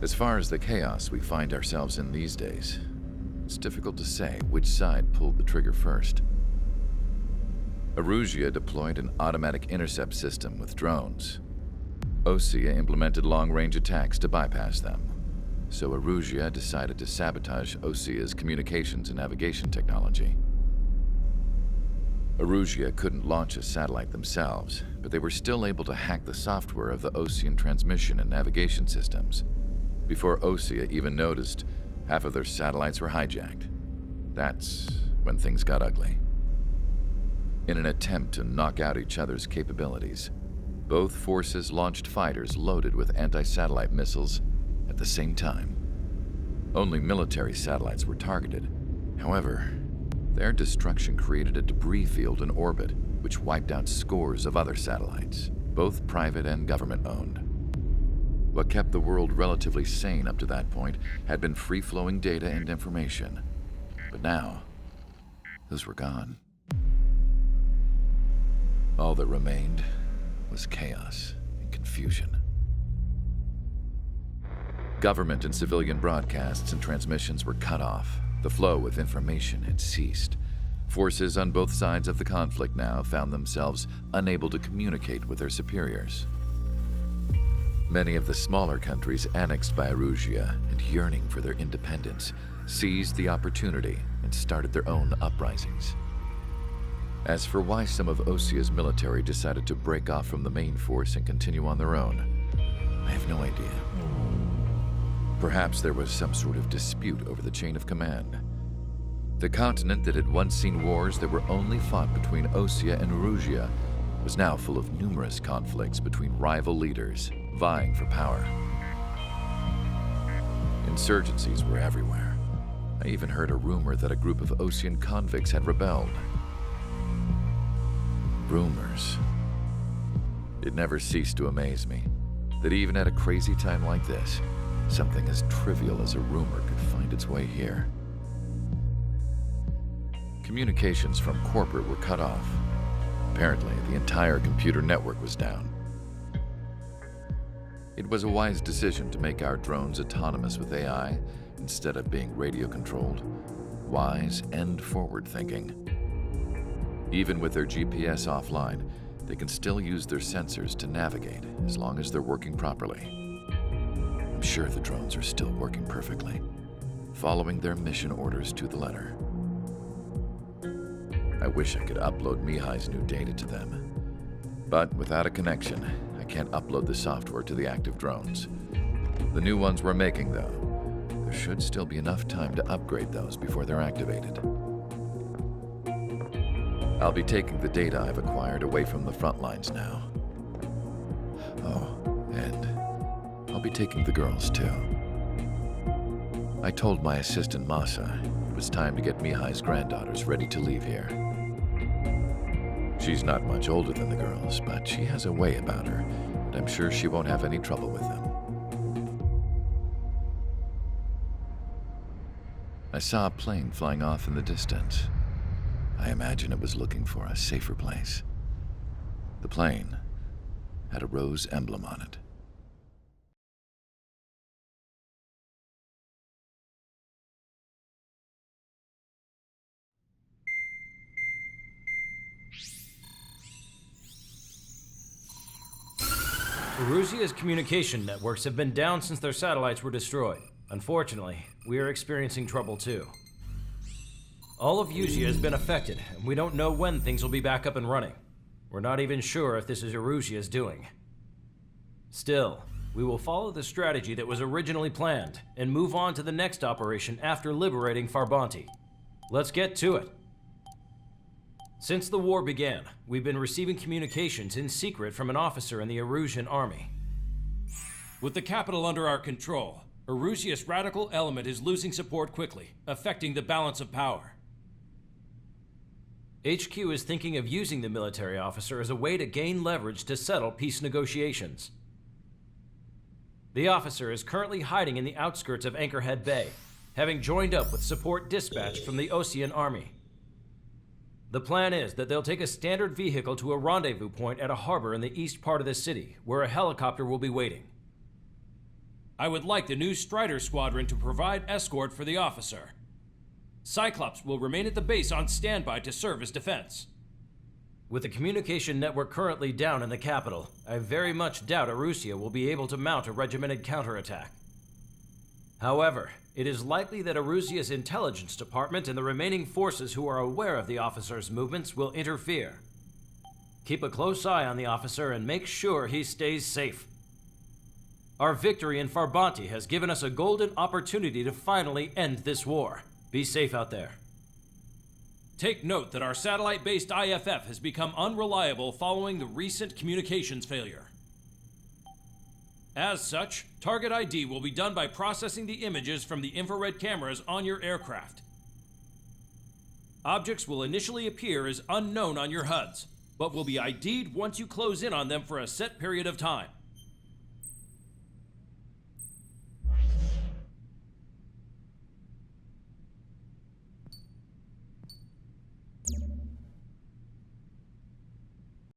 As far as the chaos we find ourselves in these days, it's difficult to say which side pulled the trigger first. Erusia deployed an automatic intercept system with drones. Osea implemented long-range attacks to bypass them. So Erusia decided to sabotage Osea's communications and navigation technology. Erusia couldn't launch a satellite themselves, but they were still able to hack the software of the Osean transmission and navigation systems. Before Osea even noticed, half of their satellites were hijacked. That's when things got ugly. In an attempt to knock out each other's capabilities, both forces launched fighters loaded with anti-satellite missiles at the same time. Only military satellites were targeted. However, their destruction created a debris field in orbit, which wiped out scores of other satellites, both private and government-owned. What kept the world relatively sane up to that point had been free-flowing data and information. But now, those were gone. All that remained was chaos and confusion. Government and civilian broadcasts and transmissions were cut off. The flow of information had ceased. Forces on both sides of the conflict now found themselves unable to communicate with their superiors. Many of the smaller countries annexed by Erusia and yearning for their independence seized the opportunity and started their own uprisings. As for why some of Osea's military decided to break off from the main force and continue on their own, I have no idea. Perhaps there was some sort of dispute over the chain of command. The continent that had once seen wars that were only fought between Osea and Erusia was now full of numerous conflicts between rival leaders vying for power. Insurgencies were everywhere. I even heard a rumor that a group of Osean convicts had rebelled. Rumors. It never ceased to amaze me that even at a crazy time like this, something as trivial as a rumor could find its way here. Communications from corporate were cut off. Apparently, the entire computer network was down. It was a wise decision to make our drones autonomous with AI instead of being radio-controlled. Wise and forward-thinking. Even with their GPS offline, they can still use their sensors to navigate as long as they're working properly. I'm sure the drones are still working perfectly, following their mission orders to the letter. I wish I could upload Mihai's new data to them. But without a connection, I can't upload the software to the active drones. The new ones we're making, though, there should still be enough time to upgrade those before they're activated. I'll be taking the data I've acquired away from the front lines now. Oh, and I'll be taking the girls, too. I told my assistant, Masa, it was time to get Mihai's granddaughters ready to leave here. She's not much older than the girls, but she has a way about her, and I'm sure she won't have any trouble with them. I saw a plane flying off in the distance. I imagine it was looking for a safer place. The plane had a rose emblem on it. Erusia's communication networks have been down since their satellites were destroyed. Unfortunately, we are experiencing trouble too. All of Usia has been affected, and we don't know when things will be back up and running. We're not even sure if this is Erusia's doing. Still, we will follow the strategy that was originally planned and move on to the next operation after liberating Farbanti. Let's get to it. Since the war began, we've been receiving communications in secret from an officer in the Erusian army. With the capital under our control, Erusia's radical element is losing support quickly, affecting the balance of power. HQ is thinking of using the military officer as a way to gain leverage to settle peace negotiations. The officer is currently hiding in the outskirts of Anchorhead Bay, having joined up with support dispatched from the Osean army. The plan is that they'll take a standard vehicle to a rendezvous point at a harbor in the east part of the city, where a helicopter will be waiting. I would like the new Strider Squadron to provide escort for the officer. Cyclops will remain at the base on standby to serve as defense. With the communication network currently down in the capital, I very much doubt Erusia will be able to mount a regimented counterattack. However, it is likely that Erusia's intelligence department and the remaining forces who are aware of the officer's movements will interfere. Keep a close eye on the officer and make sure he stays safe. Our victory in Farbanti has given us a golden opportunity to finally end this war. Be safe out there. Take note that our satellite-based IFF has become unreliable following the recent communications failure. As such, target ID will be done by processing the images from the infrared cameras on your aircraft. Objects will initially appear as unknown on your HUDs, but will be ID'd once you close in on them for a set period of time.